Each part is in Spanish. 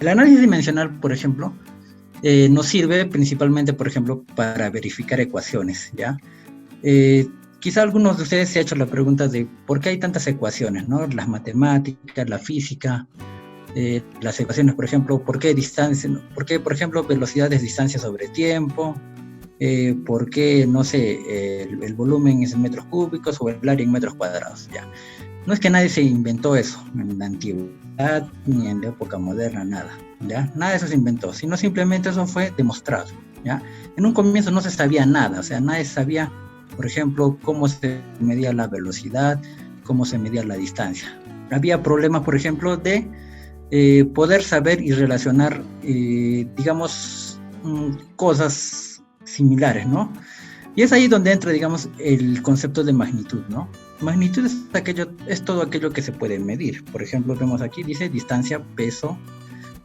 El análisis dimensional, por ejemplo, nos sirve principalmente, por ejemplo, para verificar ecuaciones, ¿ya? Quizá algunos de ustedes se han hecho la pregunta de por qué hay tantas ecuaciones, ¿no? Las matemáticas, la física, las ecuaciones, por ejemplo, por qué distancia, por qué, por ejemplo, velocidad es distancia sobre tiempo, por qué, no sé, el volumen es en metros cúbicos o el área en metros cuadrados, ¿ya? No es que nadie se inventó eso en la antigüedad ni en la época moderna, nada, ¿ya? Nada de eso se inventó, sino simplemente eso fue demostrado, ¿ya? En un comienzo no se sabía nada, o sea, nadie sabía, por ejemplo, cómo se medía la velocidad, cómo se medía la distancia. Había problemas, por ejemplo, de poder saber y relacionar, digamos, cosas similares, ¿no? Y es ahí donde entra, digamos, el concepto de magnitud, ¿no? Magnitud es todo aquello que se puede medir. Por ejemplo, vemos aquí, dice distancia, peso,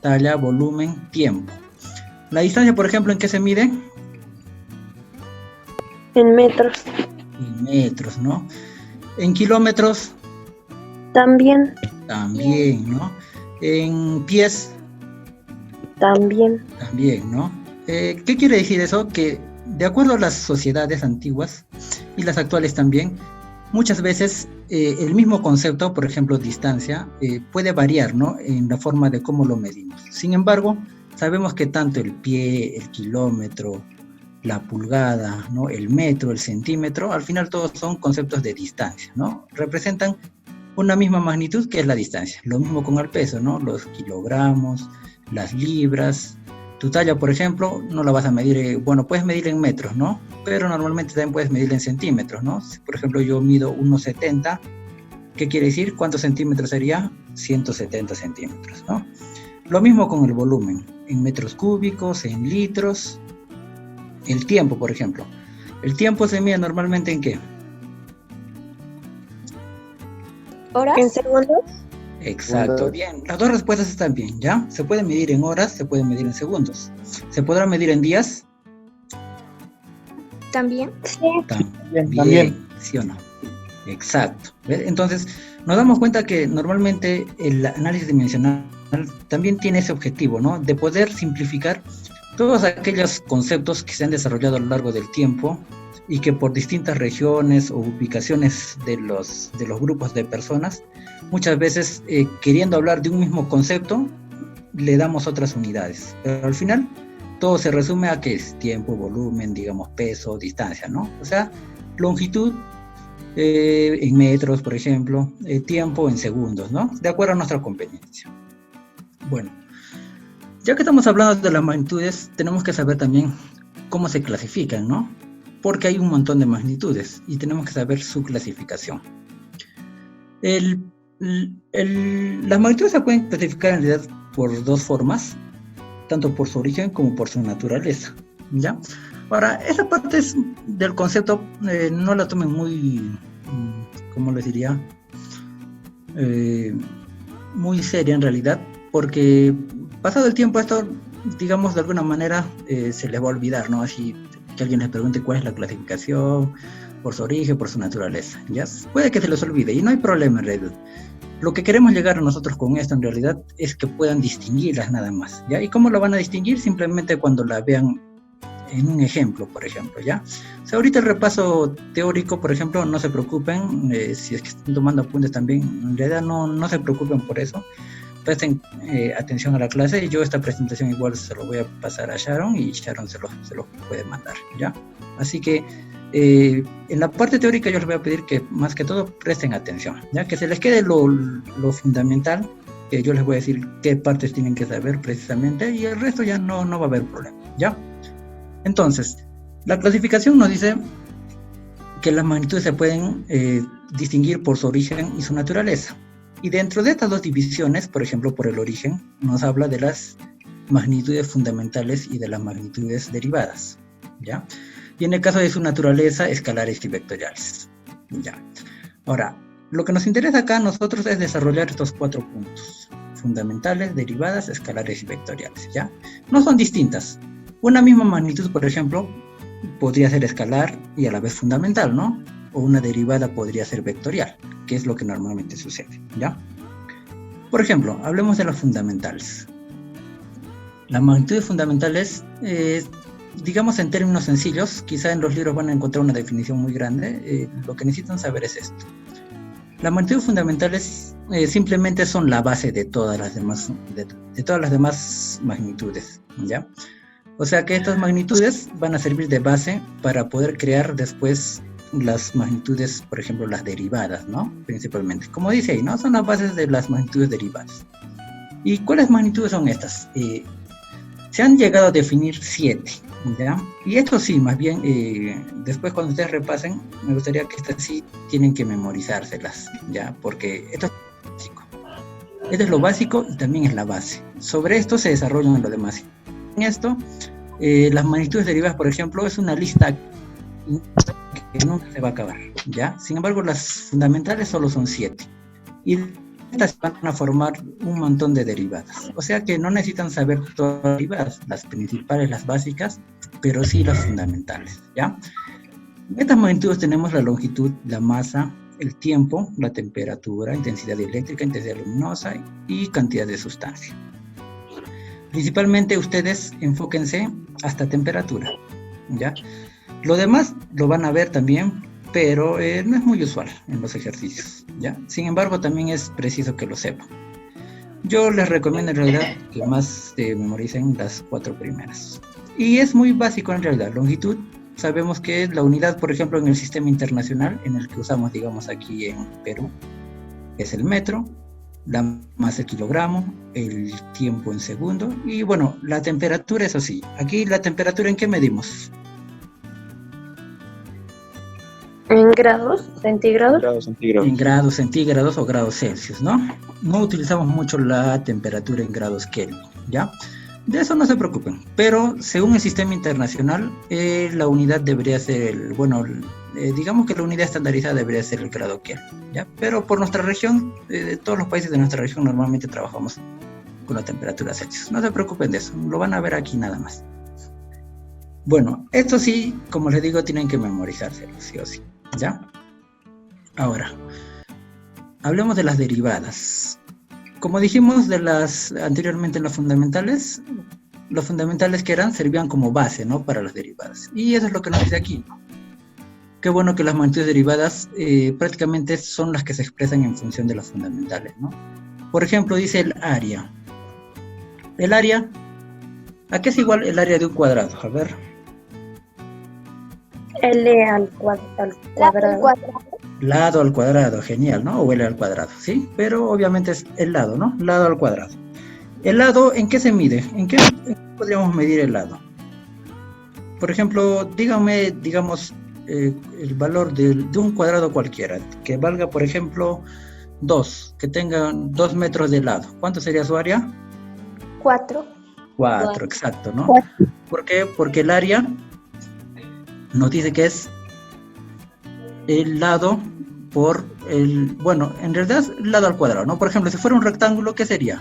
talla, volumen, tiempo. La distancia, por ejemplo, ¿en qué se mide? En metros. En metros, ¿no? En kilómetros. También. También, ¿no? En pies. También. También, ¿no? ¿Qué quiere decir eso? Que de acuerdo a las sociedades antiguas y las actuales también, muchas veces el mismo concepto, por ejemplo, distancia, puede variar, ¿no? En la forma de cómo lo medimos. Sin embargo, sabemos que tanto el pie, el kilómetro, la pulgada, ¿no? El metro, el centímetro, al final todos son conceptos de distancia, ¿no? Representan una misma magnitud que es la distancia. Lo mismo con el peso, ¿no? Los kilogramos, las libras. Tu talla, por ejemplo, no la vas a medir, bueno, puedes medir en metros, ¿no? Pero normalmente también puedes medir en centímetros, ¿no? Si, por ejemplo, yo mido 1,70, ¿qué quiere decir? ¿Cuántos centímetros sería? 170 centímetros, ¿no? Lo mismo con el volumen, en metros cúbicos, en litros. El tiempo, por ejemplo. ¿El tiempo se mide normalmente en qué? ¿Horas? ¿En segundos? Exacto, bien. Las dos respuestas están bien, ¿ya? Se puede medir en horas, se puede medir en segundos. ¿Se podrá medir en días? ¿También? Sí. También, ¿sí o no? Exacto. ¿Ves? Entonces, nos damos cuenta que normalmente el análisis dimensional también tiene ese objetivo, ¿no? De poder simplificar todos aquellos conceptos que se han desarrollado a lo largo del tiempo y que por distintas regiones o ubicaciones de los grupos de personas, muchas veces queriendo hablar de un mismo concepto, le damos otras unidades. Pero al final, todo se resume a que es tiempo, volumen, digamos, peso, distancia, ¿no? O sea, longitud en metros, por ejemplo, tiempo en segundos, ¿no? De acuerdo a nuestra conveniencia. Bueno, ya que estamos hablando de las magnitudes, tenemos que saber también cómo se clasifican, ¿no? Porque hay un montón de magnitudes y tenemos que saber su clasificación. Las magnitudes se pueden clasificar en realidad por dos formas, tanto por su origen como por su naturaleza, ¿ya? Ahora, esa parte del concepto no la tomen muy, ¿cómo les diría? Muy seria en realidad, porque pasado el tiempo esto, digamos, de alguna manera se les va a olvidar, ¿no? Así que alguien les pregunte cuál es la clasificación, por su origen, por su naturaleza, ¿ya? Puede que se les olvide y no hay problema en realidad. Lo que queremos llegar a nosotros con esto en realidad es que puedan distinguirlas nada más, ¿ya? ¿Y cómo lo van a distinguir? Simplemente cuando la vean en un ejemplo, por ejemplo, ¿ya? O sea, ahorita el repaso teórico, por ejemplo, no se preocupen, si es que están tomando apuntes también, en realidad no se preocupen por eso. Presten atención a la clase y yo esta presentación igual se lo voy a pasar a Sharon y Sharon se lo puede mandar, ¿ya? Así que en la parte teórica yo les voy a pedir que más que todo presten atención, ¿ya? Que se les quede lo fundamental, que yo les voy a decir qué partes tienen que saber precisamente y el resto ya no va a haber problema, ¿ya? Entonces, la clasificación nos dice que las magnitudes se pueden distinguir por su origen y su naturaleza. Y dentro de estas dos divisiones, por ejemplo, por el origen, nos habla de las magnitudes fundamentales y de las magnitudes derivadas, ¿ya? Y en el caso de su naturaleza, escalares y vectoriales, ¿ya? Ahora, lo que nos interesa acá a nosotros es desarrollar estos 4 puntos, fundamentales, derivadas, escalares y vectoriales, ¿ya? No son distintas. Una misma magnitud, por ejemplo, podría ser escalar y a la vez fundamental, ¿no? O una derivada podría ser vectorial, que es lo que normalmente sucede, ¿ya? Por ejemplo, hablemos de las fundamentales. Las magnitudes fundamentales, digamos en términos sencillos, quizá en los libros van a encontrar una definición muy grande, lo que necesitan saber es esto. Las magnitudes fundamentales simplemente son la base de todas las demás, de todas las demás magnitudes, ¿ya? O sea que estas magnitudes van a servir de base para poder crear después las magnitudes, por ejemplo, las derivadas, ¿no? Principalmente. Como dice ahí, ¿no? Son las bases de las magnitudes derivadas. ¿Y cuáles magnitudes son estas? Se han llegado a definir 7, ¿ya? Y esto sí, más bien, después cuando ustedes repasen, me gustaría que estas sí tienen que memorizárselas, ¿ya? Porque esto es básico. Esto es lo básico y también es la base. Sobre esto se desarrollan lo demás. En esto, las magnitudes derivadas, por ejemplo, es una lista que nunca se va a acabar, ¿ya? Sin embargo, las fundamentales solo son 7. Y estas van a formar un montón de derivadas. O sea que no necesitan saber todas las derivadas, las principales, las básicas, pero sí las fundamentales, ¿ya? En estas magnitudes tenemos la longitud, la masa, el tiempo, la temperatura, intensidad eléctrica, intensidad luminosa y cantidad de sustancia. Principalmente ustedes enfóquense hasta temperatura, ¿ya? Lo demás lo van a ver también, pero no es muy usual en los ejercicios, ¿ya? Sin embargo, también es preciso que lo sepan. Yo les recomiendo en realidad que más memoricen las 4 primeras. Y es muy básico en realidad. Longitud, sabemos que es la unidad, por ejemplo, en el sistema internacional, en el que usamos, digamos, aquí en Perú, es el metro. La masa el kilogramo, el tiempo en segundo, y bueno, la temperatura, eso sí. Aquí la temperatura, ¿en qué medimos? ¿En grados centígrados? En grados centígrados o grados Celsius, ¿no? No utilizamos mucho la temperatura en grados Kelvin, ¿ya? De eso no se preocupen, pero según el sistema internacional, la unidad debería ser digamos que la unidad estandarizada debería ser el grado Kelvin, ¿ya? Pero por nuestra región, todos los países de nuestra región normalmente trabajamos con la temperatura Celsius. No se preocupen de eso, lo van a ver aquí nada más. Bueno, esto sí, como les digo, tienen que memorizárselo, sí o sí, ¿ya? Ahora, hablemos de las derivadas. Como dijimos anteriormente en los fundamentales que servían como base, ¿no? Para las derivadas. Y eso es lo que nos dice aquí, ¿no? Qué bueno que las magnitudes derivadas prácticamente son las que se expresan en función de las fundamentales, ¿no? Por ejemplo, dice el área. El área, ¿a qué es igual el área de un cuadrado? A ver. L al cuadrado. Lado al cuadrado, genial, ¿no? O L al cuadrado, ¿sí? Pero obviamente es el lado, ¿no? Lado al cuadrado. ¿El lado en qué se mide? ¿En qué podríamos medir el lado? Por ejemplo, díganme, digamos, el valor de un cuadrado cualquiera, que valga, por ejemplo, 2, que tenga 2 metros de lado. ¿Cuánto sería su área? 4. 4, exacto, ¿no? ¿Por qué? Porque el área nos dice que es el lado por en realidad es el lado al cuadrado, ¿no? Por ejemplo, si fuera un rectángulo, ¿qué sería?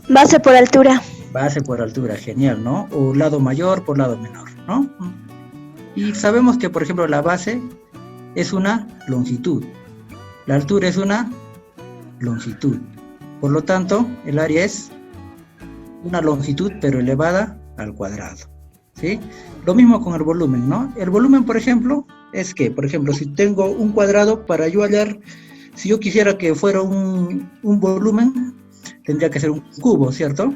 Base por altura. Base por altura, genial, ¿no? O lado mayor por lado menor, ¿no? Y sabemos que, por ejemplo, la base es una longitud. La altura es una longitud. Por lo tanto, el área es una longitud, pero elevada al cuadrado, ¿sí? Lo mismo con el volumen, ¿no? El volumen, por ejemplo, es que, por ejemplo, si tengo un cuadrado, para yo hallar, si yo quisiera que fuera un volumen, tendría que ser un cubo, ¿cierto?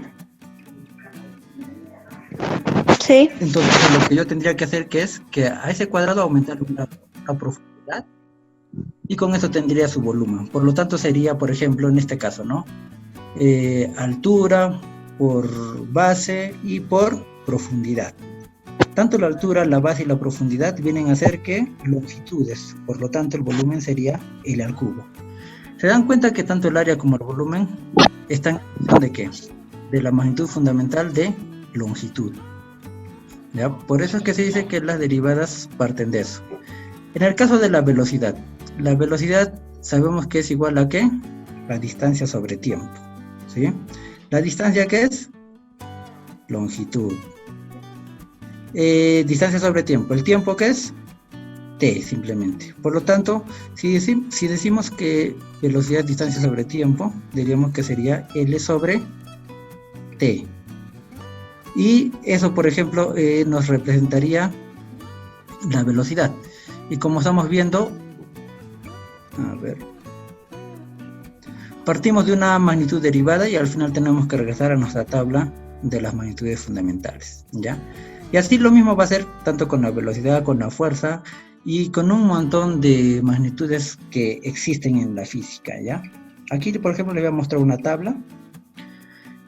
Sí. Entonces, lo que yo tendría que hacer es que a ese cuadrado aumentar la profundidad y con eso tendría su volumen. Por lo tanto, sería, por ejemplo, en este caso, ¿no? Altura por base y por profundidad. Tanto la altura, la base y la profundidad vienen a ser que longitudes. Por lo tanto, el volumen sería L al cubo. ¿Se dan cuenta que tanto el área como el volumen están en función de qué? De la magnitud fundamental de longitud, ¿ya? Por eso es que se dice que las derivadas parten de eso. En el caso de la velocidad sabemos que es igual a ¿qué? La distancia sobre tiempo, ¿sí? ¿La distancia qué es? Longitud. Distancia sobre tiempo. ¿El tiempo qué es? T, simplemente. Por lo tanto, si decimos que velocidad, distancia sobre tiempo, diríamos que sería L sobre T. Y eso, por ejemplo, nos representaría la velocidad. Y como estamos viendo, a ver, partimos de una magnitud derivada y al final tenemos que regresar a nuestra tabla de las magnitudes fundamentales, ¿ya? Y así lo mismo va a ser tanto con la velocidad, con la fuerza y con un montón de magnitudes que existen en la física, ¿ya? Aquí, por ejemplo, les voy a mostrar una tabla.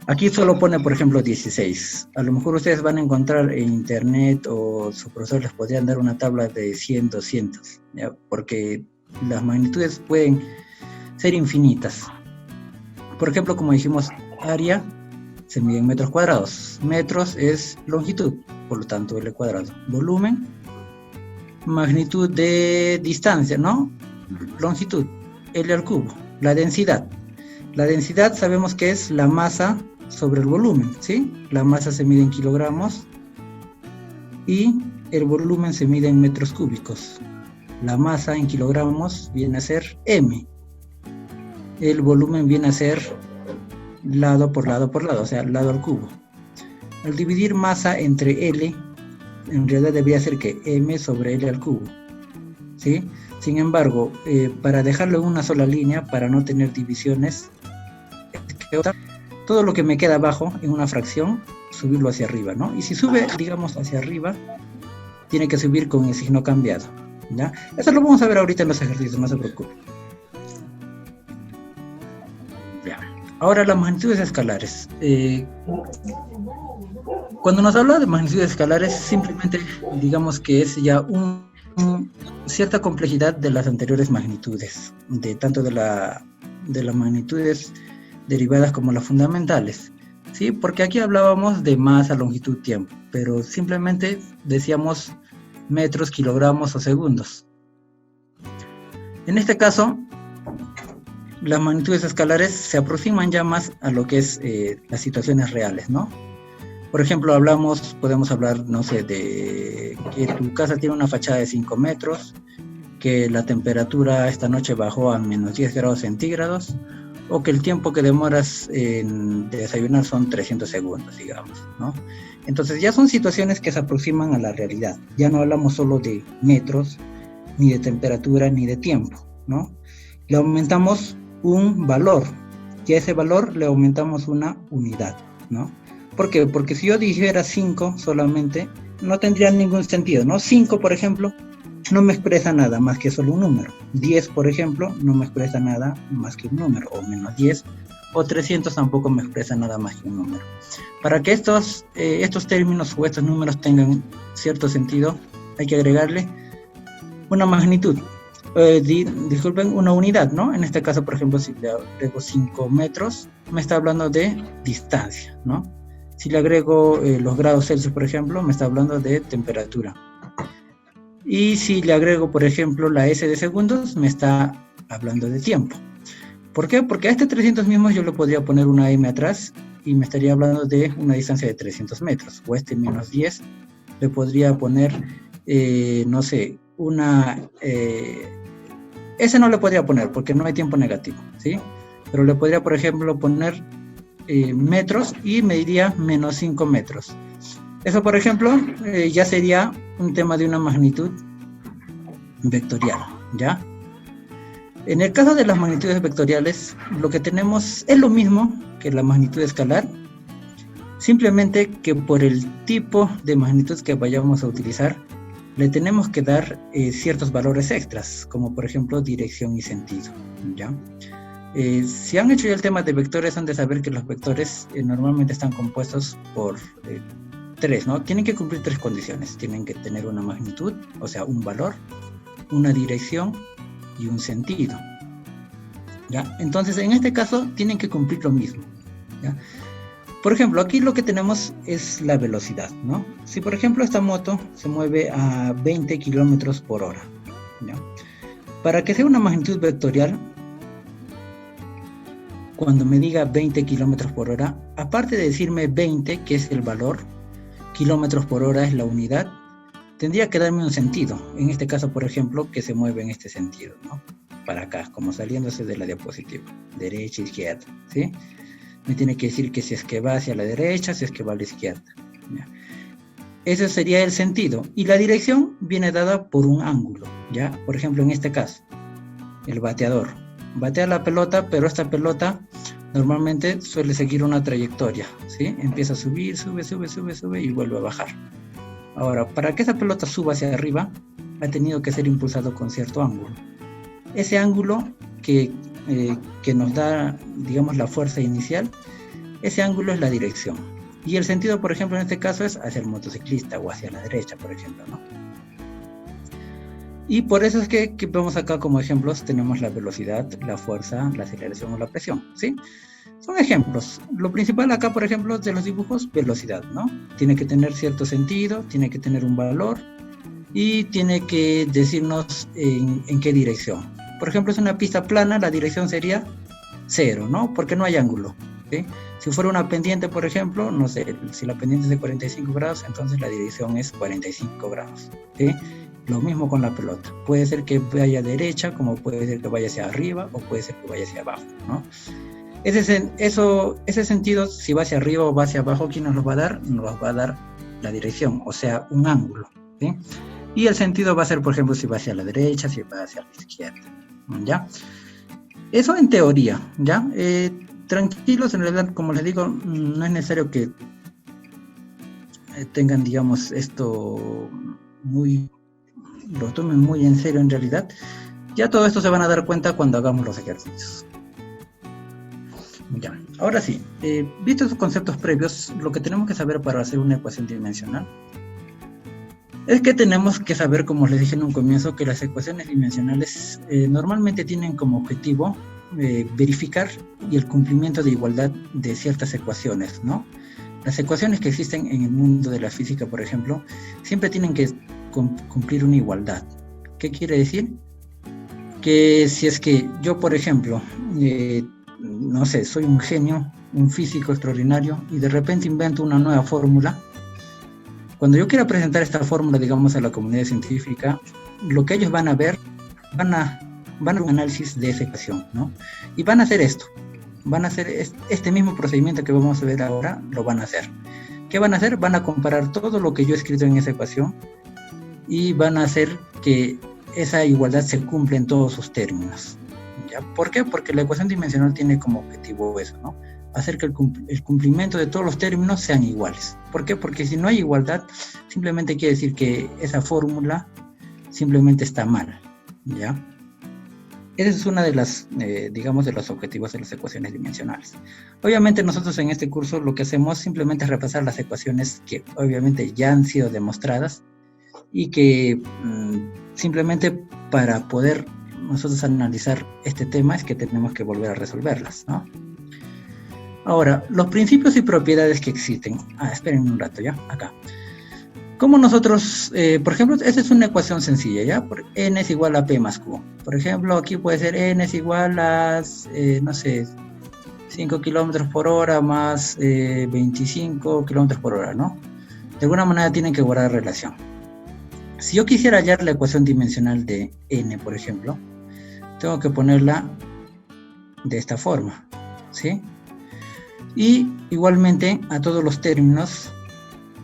Aquí solo pone, por ejemplo, 16. A lo mejor ustedes van a encontrar en internet o su profesor les podrían dar una tabla de 100, 200, ¿ya? Porque las magnitudes pueden ser infinitas. Por ejemplo, como dijimos, área se mide en metros cuadrados. Metros es longitud, por lo tanto L cuadrado. Volumen, magnitud de distancia, ¿no? Longitud, L al cubo. La densidad. La densidad sabemos que es la masa sobre el volumen, ¿sí? La masa se mide en kilogramos y el volumen se mide en metros cúbicos. La masa en kilogramos viene a ser M. El volumen viene a ser lado por lado por lado, o sea, lado al cubo. Al dividir masa entre L, en realidad debería ser que M sobre L al cubo, ¿sí? Sin embargo, para dejarlo en una sola línea, para no tener divisiones, todo lo que me queda abajo en una fracción, subirlo hacia arriba, ¿no? Y si sube, digamos, hacia arriba, tiene que subir con el signo cambiado, ¿ya? Eso lo vamos a ver ahorita en los ejercicios, no se preocupe. Ya. Ahora, las magnitudes escalares. Cuando nos habla de magnitudes escalares, simplemente digamos que es ya cierta complejidad de las anteriores magnitudes, tanto de las magnitudes derivadas como las fundamentales, ¿sí? Porque aquí hablábamos de masa, longitud, tiempo, pero simplemente decíamos metros, kilogramos o segundos. En este caso, las magnitudes escalares se aproximan ya más a lo que es las situaciones reales, ¿no? Por ejemplo, podemos hablar, no sé, de que tu casa tiene una fachada de 5 metros, que la temperatura esta noche bajó a menos 10 grados centígrados, o que el tiempo que demoras en desayunar son 300 segundos, digamos, ¿no? Entonces ya son situaciones que se aproximan a la realidad. Ya no hablamos solo de metros, ni de temperatura, ni de tiempo, ¿no? Le aumentamos un valor, y a ese valor le aumentamos una unidad, ¿no? ¿Por qué? Porque si yo dijera 5 solamente, no tendría ningún sentido, ¿no? 5, por ejemplo, no me expresa nada más que solo un número. 10, por ejemplo, no me expresa nada más que un número, o menos 10, o 300 tampoco me expresa nada más que un número. Para que estos términos o estos números tengan cierto sentido, hay que agregarle una magnitud, disculpen, una unidad, ¿no? En este caso, por ejemplo, si le agrego 5 metros, me está hablando de distancia, ¿no? Si le agrego los grados Celsius, por ejemplo, me está hablando de temperatura. Y si le agrego, por ejemplo, la S de segundos, me está hablando de tiempo. ¿Por qué? Porque a este 300 mismos yo le podría poner una M atrás y me estaría hablando de una distancia de 300 metros. O este menos 10 le podría poner, no sé, ese no le podría poner porque no hay tiempo negativo, ¿sí? Pero le podría, por ejemplo, poner metros y me diría menos 5 metros. Eso, por ejemplo, ya sería un tema de una magnitud vectorial, ¿ya? En el caso de las magnitudes vectoriales, lo que tenemos es lo mismo que la magnitud escalar, simplemente que por el tipo de magnitud que vayamos a utilizar, le tenemos que dar ciertos valores extras, como por ejemplo dirección y sentido, ¿ya? Si han hecho ya el tema de vectores, han de saber que los vectores normalmente están compuestos por 3, ¿no? Tienen que cumplir 3 condiciones. Tienen que tener una magnitud, o sea, un valor, una dirección y un sentido, ¿ya? Entonces, en este caso, tienen que cumplir lo mismo, ¿ya? Por ejemplo, aquí lo que tenemos es la velocidad, ¿no? Si, por ejemplo, esta moto se mueve a 20 kilómetros por hora, ¿ya? Para que sea una magnitud vectorial, cuando me diga 20 kilómetros por hora, aparte de decirme 20, que es el valor, kilómetros por hora es la unidad, tendría que darme un sentido. En este caso, por ejemplo, que se mueve en este sentido, ¿no? Para acá, como saliéndose de la diapositiva, derecha, izquierda, ¿sí? Me tiene que decir que si es que va hacia la derecha, si es que va a la izquierda. ¿ya? Ese sería el sentido. Y la dirección viene dada por un ángulo, ¿ya? Por ejemplo, en este caso, el bateador batea la pelota, pero esta pelota normalmente suele seguir una trayectoria, ¿sí? Empieza a subir, sube y vuelve a bajar. Ahora, para que esa pelota suba hacia arriba, ha tenido que ser impulsado con cierto ángulo. Ese ángulo que nos da, digamos, la fuerza inicial, ese ángulo es la dirección. Y el sentido, por ejemplo, en este caso es hacia el motociclista o hacia la derecha, por ejemplo, ¿no? Y por eso es que vemos acá como ejemplos, tenemos la velocidad, la fuerza, la aceleración o la presión, ¿sí? Son ejemplos. Lo principal acá, por ejemplo, de los dibujos, velocidad, ¿no? Tiene que tener cierto sentido, tiene que tener un valor y tiene que decirnos en qué dirección. Por ejemplo, es una pista plana, la dirección sería 0, ¿no? Porque no hay ángulo, ¿sí? Si fuera una pendiente, por ejemplo, no sé, si la pendiente es de 45 grados, entonces la dirección es 45 grados, ¿sí? Lo mismo con la pelota. Puede ser que vaya derecha, como puede ser que vaya hacia arriba, o puede ser que vaya hacia abajo, ¿no? Ese sentido, si va hacia arriba o va hacia abajo, ¿quién nos lo va a dar? Nos va a dar la dirección, o sea, un ángulo, ¿sí? Y el sentido va a ser, por ejemplo, si va hacia la derecha, si va hacia la izquierda, ¿ya? Eso en teoría, ¿ya? Tranquilos, en realidad, como les digo, no es necesario que tengan, digamos, esto lo tomen muy en serio en realidad. Ya todo esto se van a dar cuenta cuando hagamos los ejercicios. Ya, ahora sí, vistos estos conceptos previos, lo que tenemos que saber para hacer una ecuación dimensional es que tenemos que saber, como les dije en un comienzo, que las ecuaciones dimensionales normalmente tienen como objetivo verificar y el cumplimiento de igualdad de ciertas ecuaciones, ¿no? Las ecuaciones que existen en el mundo de la física, por ejemplo, siempre tienen que cumplir una igualdad. ¿Qué quiere decir? Que si es que yo, por ejemplo, no sé, soy un genio, un físico extraordinario, y de repente invento una nueva fórmula, cuando yo quiera presentar esta fórmula, digamos, a la comunidad científica, lo que ellos van a ver, van a hacer un análisis de esa ecuación, ¿no? Y van a hacer esto, van a hacer este mismo procedimiento que vamos a ver ahora, lo van a hacer. ¿Qué van a hacer? Van a comparar todo lo que yo he escrito en esa ecuación y van a hacer que esa igualdad se cumpla en todos sus términos, ¿ya? ¿Por qué? Porque la ecuación dimensional tiene como objetivo eso, ¿no? Hacer que el cumplimiento de todos los términos sean iguales. ¿Por qué? Porque si no hay igualdad, simplemente quiere decir que esa fórmula simplemente está mal, ¿ya? Esa es una de las, digamos, de los objetivos de las ecuaciones dimensionales. Obviamente nosotros en este curso lo que hacemos simplemente es repasar las ecuaciones que obviamente ya han sido demostradas y que simplemente para poder nosotros analizar este tema es que tenemos que volver a resolverlas, ¿no? Ahora, los principios y propiedades que existen. Esperen un rato, ¿ya? Acá. Como nosotros, por ejemplo, esta es una ecuación sencilla, ¿ya? N es igual a P más Q. Por ejemplo, aquí puede ser N es igual a, no sé, 5 kilómetros por hora más 25 kilómetros por hora, ¿no? De alguna manera tienen que guardar relación. Si yo quisiera hallar la ecuación dimensional de N, por ejemplo, tengo que ponerla de esta forma, ¿sí? Y igualmente a todos los términos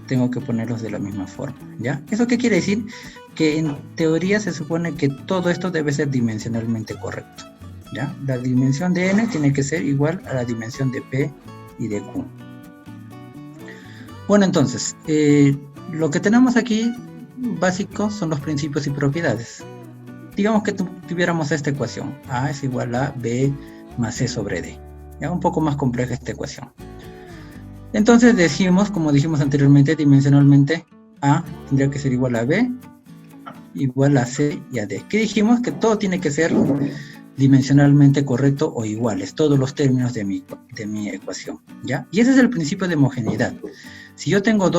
tengo que ponerlos de la misma forma, ¿ya? ¿Eso qué quiere decir? Que en teoría se supone que todo esto debe ser dimensionalmente correcto, ¿ya? La dimensión de N tiene que ser igual a la dimensión de P y de Q. Bueno, entonces, lo que tenemos aquí básico son los principios y propiedades. Digamos que tuviéramos esta ecuación, A es igual a B más C sobre D. Ya un poco más compleja esta ecuación. Entonces decimos, como dijimos anteriormente, dimensionalmente A tendría que ser igual a B, igual a C y a D. ¿Qué dijimos? Que todo tiene que ser dimensionalmente correcto o iguales, todos los términos de mi ecuación, ¿ya? Y ese es el principio de homogeneidad. Si yo tengo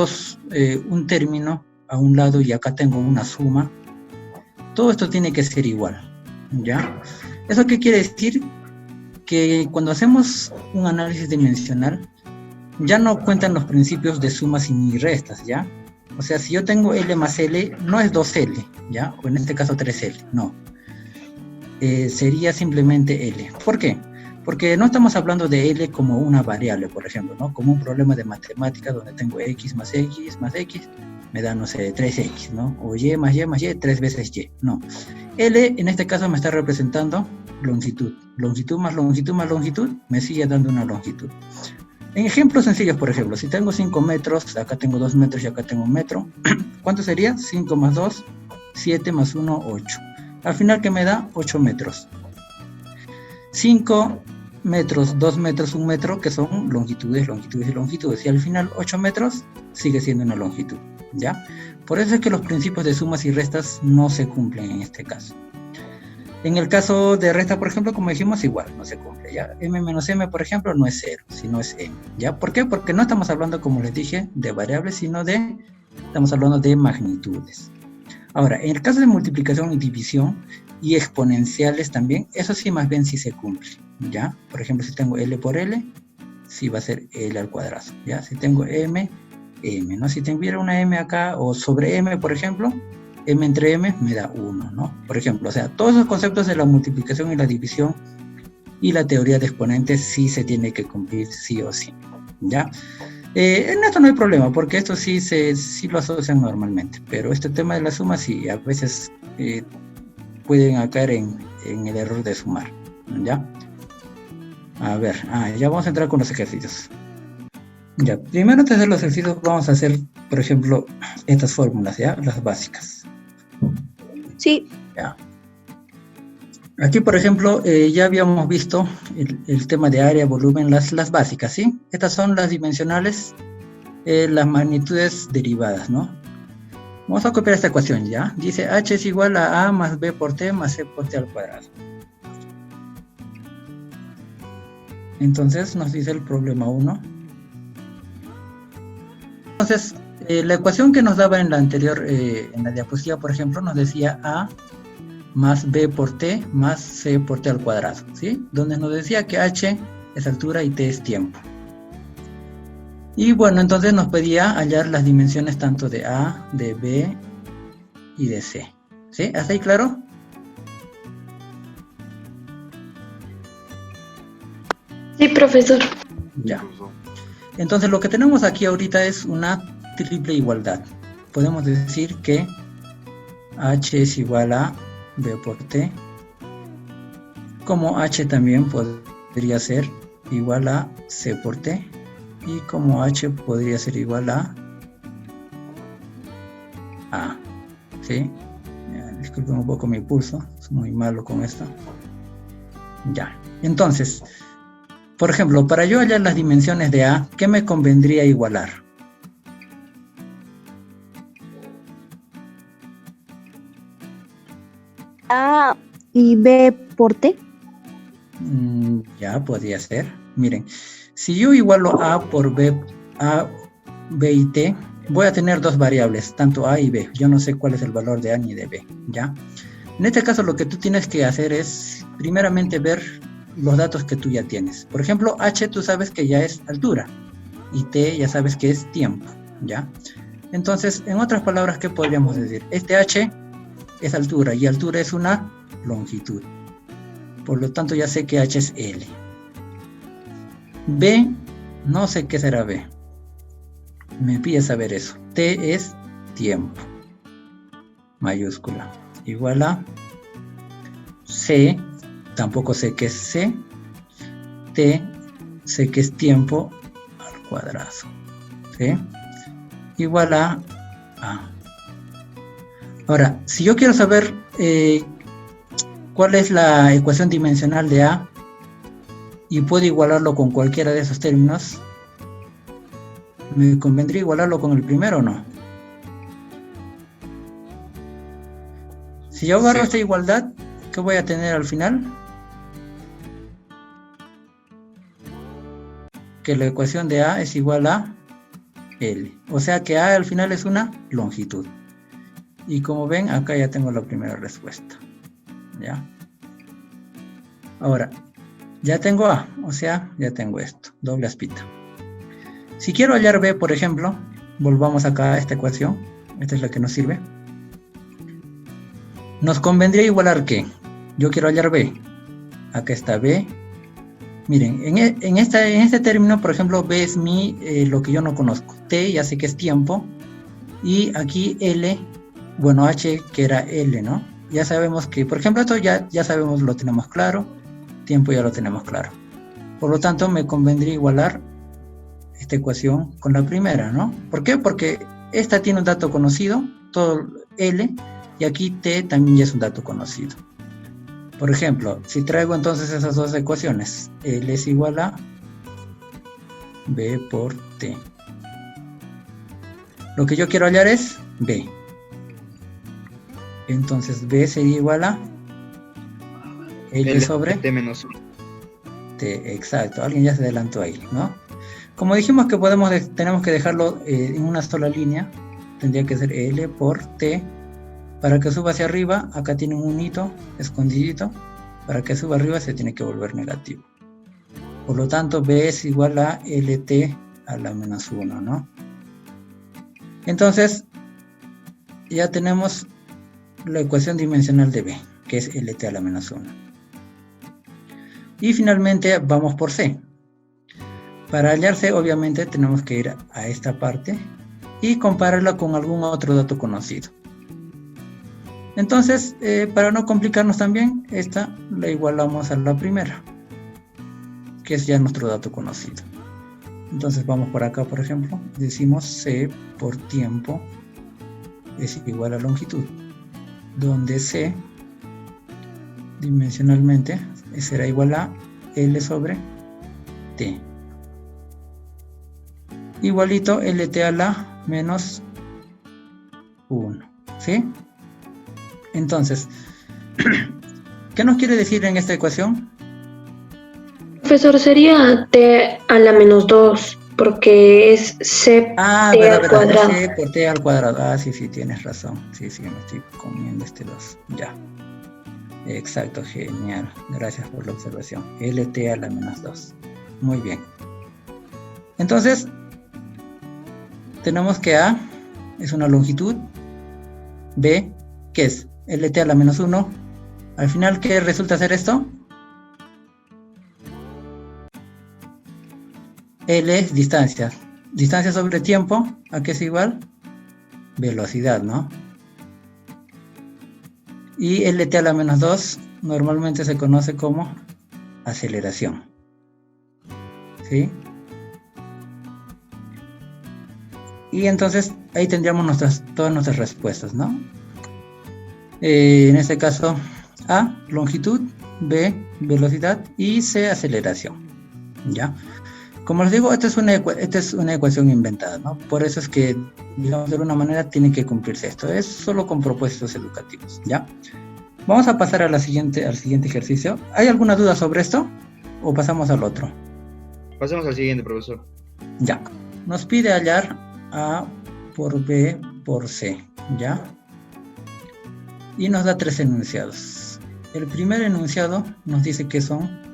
un término a un lado y acá tengo una suma, todo esto tiene que ser igual, ¿ya? ¿Eso qué quiere decir? Que cuando hacemos un análisis dimensional, ya no cuentan los principios de sumas y restas, ¿ya? O sea, si yo tengo L más L, no es 2L, ¿ya? O en este caso 3L, no. Sería simplemente L. ¿Por qué? Porque no estamos hablando de L como una variable, por ejemplo, ¿no? Como un problema de matemáticas donde tengo X más X más X, me da, no sé, 3X, ¿no? O Y más Y más Y, 3 veces Y. No. L en este caso me está representando longitud. Longitud más longitud más longitud me sigue dando una longitud. En ejemplos sencillos, por ejemplo, si tengo 5 metros, acá tengo 2 metros y acá tengo 1 metro, ¿cuánto sería? 5 más 2, 7 más 1, 8. Al final, ¿qué me da? 8 metros. 5 metros, 2 metros, 1 metro, que son longitudes, longitudes y longitudes. Y al final, 8 metros sigue siendo una longitud, ¿ya? Por eso es que los principios de sumas y restas no se cumplen en este caso. En el caso de resta, por ejemplo, como dijimos, igual, no se cumple, ¿ya? M menos M, por ejemplo, no es 0, sino es M, ¿ya? ¿Por qué? Porque no estamos hablando, como les dije, de variables, sino estamos hablando de magnitudes. Ahora, en el caso de multiplicación y división, y exponenciales también, eso sí más bien sí se cumple, ¿ya? Por ejemplo, si tengo L por L, sí va a ser L al cuadrado, ¿ya? Si tengo M, M, ¿no? Si tuviera una M acá, o sobre M, por ejemplo, M entre M me da 1, ¿no? Por ejemplo, o sea, todos los conceptos de la multiplicación y la división y la teoría de exponentes sí se tiene que cumplir sí o sí, ¿ya? En esto no hay problema, porque esto sí lo asocian normalmente, pero este tema de la suma sí, a veces pueden caer en el error de sumar, ¿ya? A ver, ya vamos a entrar con los ejercicios. Ya, primero antes de hacer los ejercicios vamos a hacer, por ejemplo, estas fórmulas, ¿ya? Las básicas. Sí. Ya. Aquí, por ejemplo, ya habíamos visto el tema de área, volumen, las básicas, ¿sí? Estas son las dimensionales, las magnitudes derivadas, ¿no? Vamos a copiar esta ecuación, ¿ya? Dice H es igual a más B por T más C por T al cuadrado. Entonces, nos dice el problema 1. Entonces, la ecuación que nos daba en la anterior, en la diapositiva, por ejemplo, nos decía A más B por T más C por T al cuadrado, ¿sí? Donde nos decía que H es altura y T es tiempo. Y bueno, entonces nos pedía hallar las dimensiones tanto de A, de B y de C, ¿sí? ¿Hasta ahí claro? Sí, profesor. Ya. Entonces lo que tenemos aquí ahorita es una triple igualdad. Podemos decir que H es igual a B por T, como H también podría ser igual a C por T, y como H podría ser igual a A, ¿sí? Disculpen un poco mi pulso, es muy malo con esto. Ya, entonces, por ejemplo, para yo hallar las dimensiones de A, ¿qué me convendría igualar? A y B por T. Ya, podría ser. Miren, si yo igualo A por B, A, B y T, voy a tener dos variables, tanto A y B. Yo no sé cuál es el valor de A ni de B, ¿ya? En este caso, lo que tú tienes que hacer es, primeramente, ver los datos que tú ya tienes. Por ejemplo, H tú sabes que ya es altura, y T ya sabes que es tiempo, ¿ya? Entonces, en otras palabras, ¿qué podríamos decir? Este H es altura, y altura es una longitud. Por lo tanto, ya sé que H es L. B, no sé qué será B. Me pide saber eso. T es tiempo. Mayúscula. Igual a C, tampoco sé qué es C. T, sé que es tiempo al cuadrado. ¿Sí? Igual a A. Ahora, si yo quiero saber cuál es la ecuación dimensional de A y puedo igualarlo con cualquiera de esos términos, ¿me convendría igualarlo con el primero o no? Si yo agarro esta igualdad, ¿qué voy a tener al final? Que la ecuación de A es igual a L. O sea que A al final es una longitud. Y como ven, acá ya tengo la primera respuesta. ¿Ya? Ahora, ya tengo A, o sea, ya tengo esto, doble aspita. Si quiero hallar B, por ejemplo, volvamos acá a esta ecuación. Esta es la que nos sirve. Nos convendría igualar ¿qué? Yo quiero hallar B. Acá está B Miren, en este término, por ejemplo, B es lo que yo no conozco. T ya sé que es tiempo. Y aquí L, bueno, H que era L, ¿no? Ya sabemos que, por ejemplo, esto ya sabemos, lo tenemos claro. Tiempo ya lo tenemos claro. Por lo tanto, me convendría igualar esta ecuación con la primera, ¿no? ¿Por qué? Porque esta tiene un dato conocido, todo L, y aquí T también ya es un dato conocido. Por ejemplo, si traigo entonces esas dos ecuaciones, L es igual a B por T. Lo que yo quiero hallar es B. Entonces B sería igual a L sobre T menos 1. T, exacto. Alguien ya se adelantó ahí, ¿no? Como dijimos que tenemos que dejarlo en una sola línea, tendría que ser L por T. Para que suba hacia arriba, acá tiene un hito escondidito. Para que suba arriba se tiene que volver negativo. Por lo tanto, B es igual a LT a la menos 1, ¿no? Entonces, ya tenemos la ecuación dimensional de B, que es LT a la menos 1. Y finalmente vamos por C. Para hallar C, obviamente, tenemos que ir a esta parte y compararla con algún otro dato conocido. Entonces, para no complicarnos también, esta la igualamos a la primera, que es ya nuestro dato conocido. Entonces vamos por acá, por ejemplo, decimos C por tiempo es igual a longitud, donde C dimensionalmente será igual a L sobre T. Igualito LT a la menos 1, ¿sí? Entonces, ¿qué nos quiere decir en esta ecuación? Profesor, sería T a la menos 2, porque es C T al cuadrado. C por T al cuadrado. Ah, sí, tienes razón. Sí, me estoy comiendo este 2. Ya. Exacto, genial. Gracias por la observación. LT a la menos 2. Muy bien. Entonces, tenemos que A es una longitud. B, ¿qué es? LT a la menos 1. Al final, ¿qué resulta ser esto? L es distancia. Distancia sobre tiempo, ¿a qué es igual? Velocidad, ¿no? Y LT a la menos 2 normalmente se conoce como aceleración. ¿Sí? Y entonces ahí tendríamos todas nuestras respuestas, ¿no? En este caso, A, longitud, B, velocidad y C, aceleración. ¿Ya? Como les digo, esta es una ecuación inventada, ¿no? Por eso es que, digamos, de alguna manera tiene que cumplirse esto. Es solo con propósitos educativos, ¿ya? Vamos a pasar al siguiente ejercicio. ¿Hay alguna duda sobre esto? ¿O pasamos al otro? Pasemos al siguiente, profesor. Ya. Nos pide hallar A por B por C, ¿ya? Y nos da 3 enunciados. El primer enunciado nos dice que son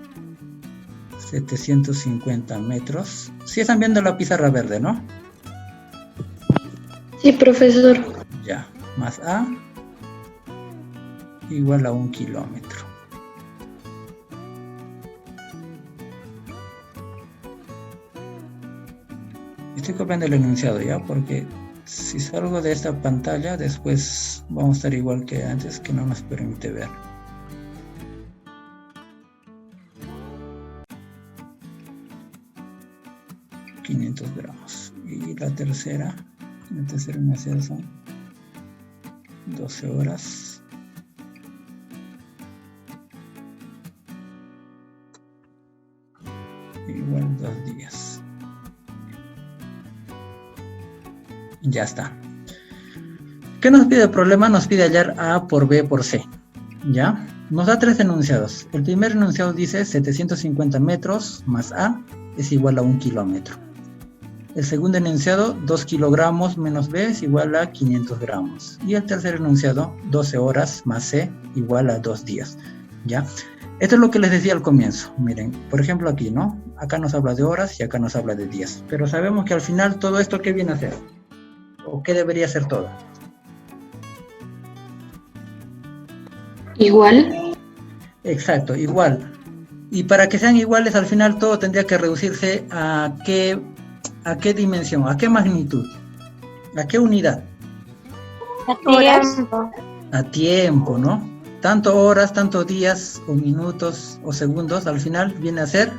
750 metros. Sí están viendo la pizarra verde, ¿no? Sí, profesor. Ya, más A igual a 1 kilómetro. Estoy copiando el enunciado ya, porque si salgo de esta pantalla, después vamos a estar igual que antes, que no nos permite ver. gramos. Y la tercera enunciado son 12 horas. Igual 2 días. Ya está. ¿Qué nos pide el problema? Nos pide hallar A por B por C. ¿Ya? Nos da 3 enunciados. El primer enunciado dice 750 metros más A es igual a 1 kilómetro. El segundo enunciado, 2 kilogramos menos B es igual a 500 gramos. Y el tercer enunciado, 12 horas más C igual a 2 días. ¿Ya? Esto es lo que les decía al comienzo. Miren, por ejemplo aquí, ¿no? Acá nos habla de horas y acá nos habla de días. Pero sabemos que al final todo esto, ¿qué viene a ser? ¿O qué debería ser todo? Igual. Exacto, igual. Y para que sean iguales, al final todo tendría que reducirse a qué dimensión, a qué magnitud, a qué unidad. A tiempo, ¿no? Tanto horas, tanto días, o minutos, o segundos, al final viene a ser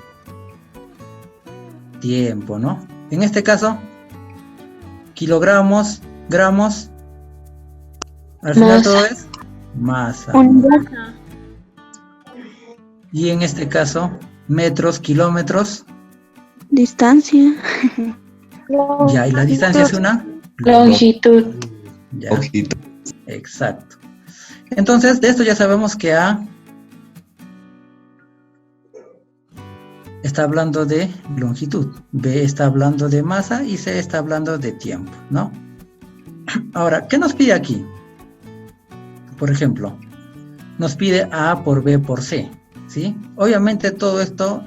tiempo, ¿no? En este caso, kilogramos, gramos, al final todo es masa. Y en este caso, metros, kilómetros. Distancia. Ya, y la distancia es una longitud. Ya. Exacto. Entonces, de esto ya sabemos que A está hablando de longitud, B está hablando de masa y C está hablando de tiempo, ¿no? Ahora, ¿qué nos pide aquí? Por ejemplo, nos pide A por B por C, ¿sí? Obviamente todo esto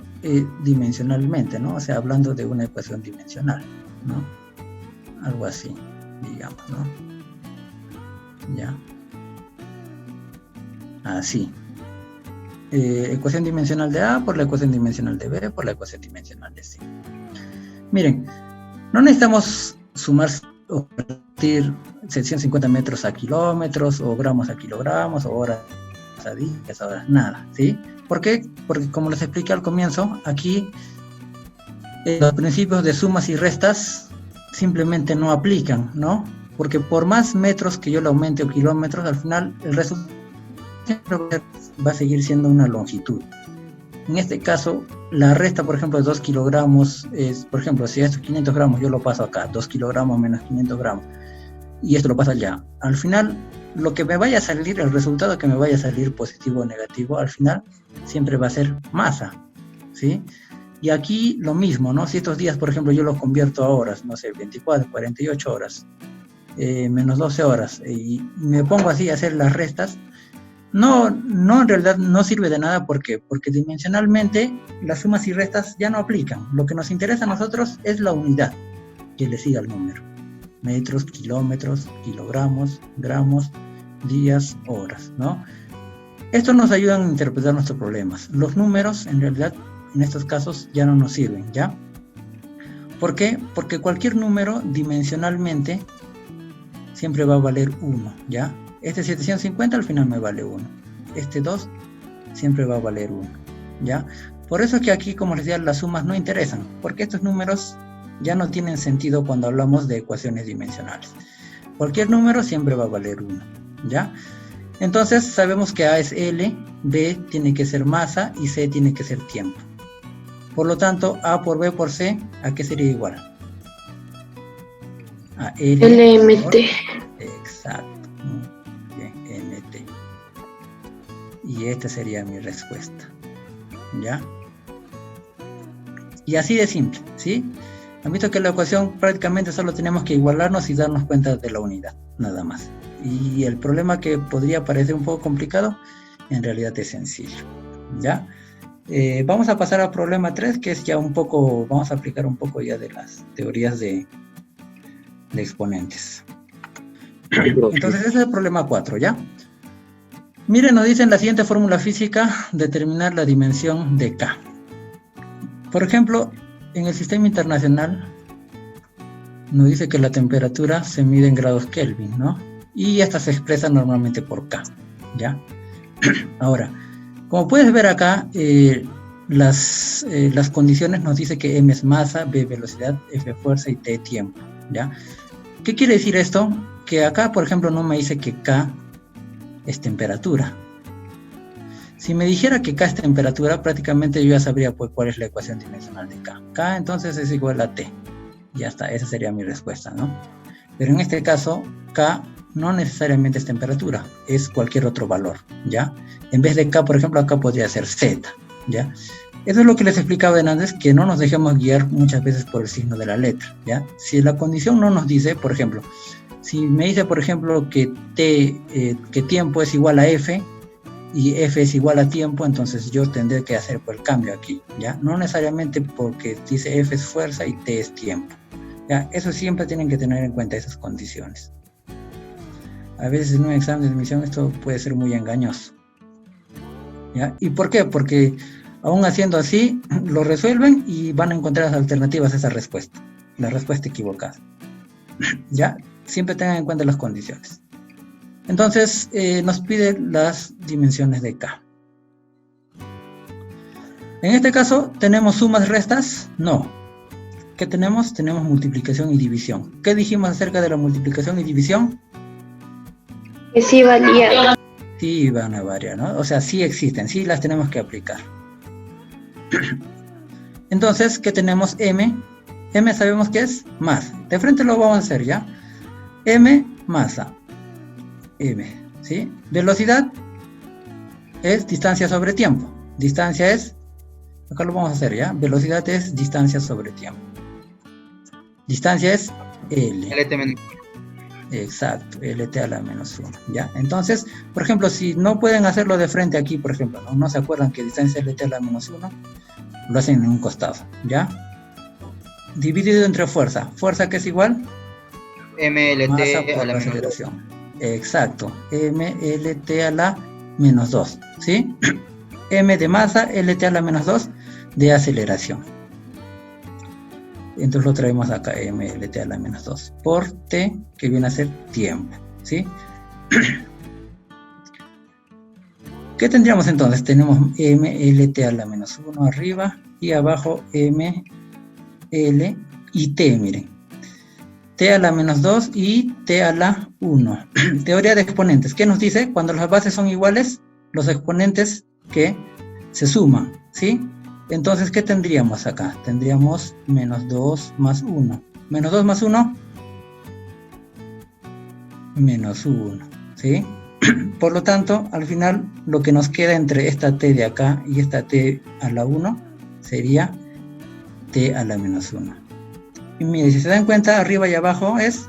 dimensionalmente, ¿no? O sea, hablando de una ecuación dimensional, ¿no? Algo así, digamos, ¿no? Ya. Así. Ecuación dimensional de A por la ecuación dimensional de B por la ecuación dimensional de C. Miren, no necesitamos sumar o convertir 750 metros a kilómetros, o gramos a kilogramos, o horas a días, horas, nada, ¿sí? ¿Por qué? Porque como les expliqué al comienzo, aquí los principios de sumas y restas simplemente no aplican, ¿no? Porque por más metros que yo le aumente o kilómetros, al final el resultado siempre va a seguir siendo una longitud. En este caso, la resta, por ejemplo, de 2 kilogramos es, por ejemplo, si estos 500 gramos yo lo paso acá, 2 kilogramos menos 500 gramos, y esto lo paso allá. Al final, lo que me vaya a salir, el resultado que me vaya a salir positivo o negativo, al final siempre va a ser masa, ¿sí? Y aquí lo mismo, ¿no? Si estos días, por ejemplo, yo los convierto a horas, no sé, 24, 48 horas, menos 12 horas, y me pongo así a hacer las restas, no, en realidad no sirve de nada. ¿Por qué? Porque dimensionalmente las sumas y restas ya no aplican. Lo que nos interesa a nosotros es la unidad que le siga al número. Metros, kilómetros, kilogramos, gramos, días, horas, ¿no? Esto nos ayuda a interpretar nuestros problemas. Los números, en realidad, en estos casos ya no nos sirven, ¿ya? ¿Por qué? Porque cualquier número dimensionalmente siempre va a valer 1, ¿ya? Este 750 al final me vale 1. Este 2 siempre va a valer 1, ¿ya? Por eso es que aquí, como les decía, las sumas no interesan, porque estos números ya no tienen sentido cuando hablamos de ecuaciones dimensionales. Cualquier número siempre va a valer 1, ¿ya? Entonces sabemos que A es L, B tiene que ser masa y C tiene que ser tiempo. Por lo tanto, A por B por C, ¿a qué sería igual? A LMT. Por... Exacto. MT. Y esta sería mi respuesta, ¿ya? Y así de simple, ¿sí? Han visto que la ecuación prácticamente solo tenemos que igualarnos y darnos cuenta de la unidad, nada más. Y el problema que podría parecer un poco complicado, en realidad es sencillo, ¿ya? Vamos a pasar al problema 3, que es ya un poco, vamos a aplicar un poco ya de las teorías de exponentes. Entonces ese es el problema 4, ¿ya? Miren, nos dicen la siguiente fórmula física, determinar la dimensión de K. Por ejemplo, en el sistema internacional nos dice que la temperatura se mide en grados Kelvin, ¿no? Y esta se expresa normalmente por K, ¿ya? Ahora, como puedes ver acá, las condiciones nos dice que M es masa, B velocidad, F fuerza y T tiempo, ¿ya? ¿Qué quiere decir esto? Que acá, por ejemplo, no me dice que K es temperatura. Si me dijera que K es temperatura, prácticamente yo ya sabría pues, cuál es la ecuación dimensional de K. K entonces es igual a T. Ya está, esa sería mi respuesta, ¿no? Pero en este caso, K no necesariamente es temperatura, es cualquier otro valor, ¿ya? En vez de K, por ejemplo, acá podría ser Z, ¿ya? Eso es lo que les explicaba antes, que no nos dejemos guiar muchas veces por el signo de la letra, ¿ya? Si la condición no nos dice, por ejemplo, si me dice, por ejemplo, que que tiempo es igual a F, y F es igual a tiempo, entonces yo tendré que hacer el cambio aquí, ¿ya? No necesariamente porque dice F es fuerza y T es tiempo, ¿ya? Eso siempre tienen que tener en cuenta esas condiciones. A veces en un examen de admisión esto puede ser muy engañoso, ¿ya? ¿Y por qué? Porque Aún haciendo así, lo resuelven y van a encontrar las alternativas a esa respuesta, la respuesta equivocada. ¿Ya? Siempre tengan en cuenta las condiciones. Entonces, nos pide las dimensiones de K. En este caso, ¿tenemos sumas, restas? No. ¿Qué tenemos? Tenemos multiplicación y división. ¿Qué dijimos acerca de la multiplicación y división? Que sí valía. Sí van a variar, ¿no? O sea, sí existen, sí las tenemos que aplicar. Entonces, ¿qué tenemos? M. M sabemos que es masa. De frente lo vamos a hacer, ¿ya? M, masa. M, ¿sí? Velocidad es distancia sobre tiempo. Distancia es, acá lo vamos a hacer, ¿ya? Velocidad es distancia sobre tiempo. Distancia es L. LT menos. Exacto, LT a la menos 1, ¿ya? Entonces, por ejemplo, si no pueden hacerlo de frente aquí, por ejemplo, no se acuerdan que distancia LT a la menos 1, lo hacen en un costado, ¿ya? Dividido entre fuerza. ¿Fuerza que es igual? MLT masa por a la menos aceleración. Exacto, MLT a la menos 2, ¿sí? M de masa, LT a la menos 2 de aceleración. Entonces lo traemos acá, MLT a la menos 2, por T, que viene a ser tiempo, ¿sí? ¿Qué tendríamos entonces? Tenemos MLT a la menos 1 arriba, y abajo ML y T, miren. T a la menos 2 y T a la 1. Teoría de exponentes. ¿Qué nos dice? Cuando las bases son iguales, los exponentes que se suman, ¿sí? Entonces, ¿qué tendríamos acá? Tendríamos menos 2 más 1. Menos 2 más 1, menos 1, ¿sí? Por lo tanto, al final, lo que nos queda entre esta T de acá y esta T a la 1 sería T a la menos 1. Y mire, si se dan cuenta, arriba y abajo es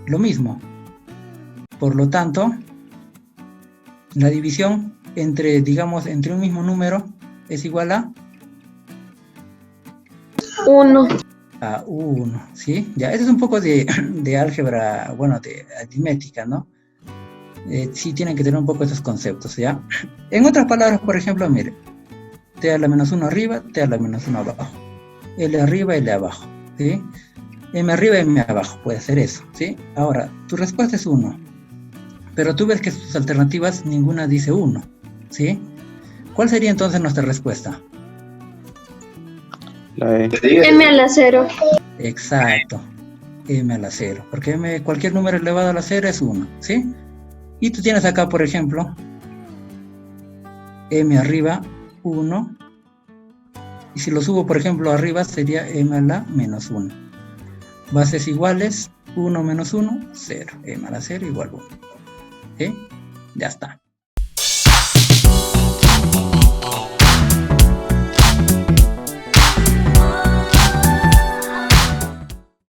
lo mismo. Por lo tanto, la división entre, digamos, entre un mismo número es igual a 1. A 1, ¿sí? Ya, eso es un poco de álgebra, bueno, de aritmética, ¿no? Sí tienen que tener un poco estos conceptos, ¿ya? En otras palabras, por ejemplo, mire, T a la menos 1 arriba, T a la menos 1 abajo. L arriba, L abajo, ¿sí? M arriba, M abajo, puede ser eso, ¿sí? Ahora, tu respuesta es 1, pero tú ves que tus alternativas ninguna dice 1, ¿sí? ¿Cuál sería entonces nuestra respuesta? La E. M a la 0. Exacto, M a la 0, porque M, cualquier número elevado a la 0 es 1, ¿sí? Y tú tienes acá, por ejemplo, M arriba, 1, y si lo subo, por ejemplo, arriba sería M a la menos 1. Bases iguales, 1 menos 1, 0. M a la 0 igual 1. ¿Sí? Ya está.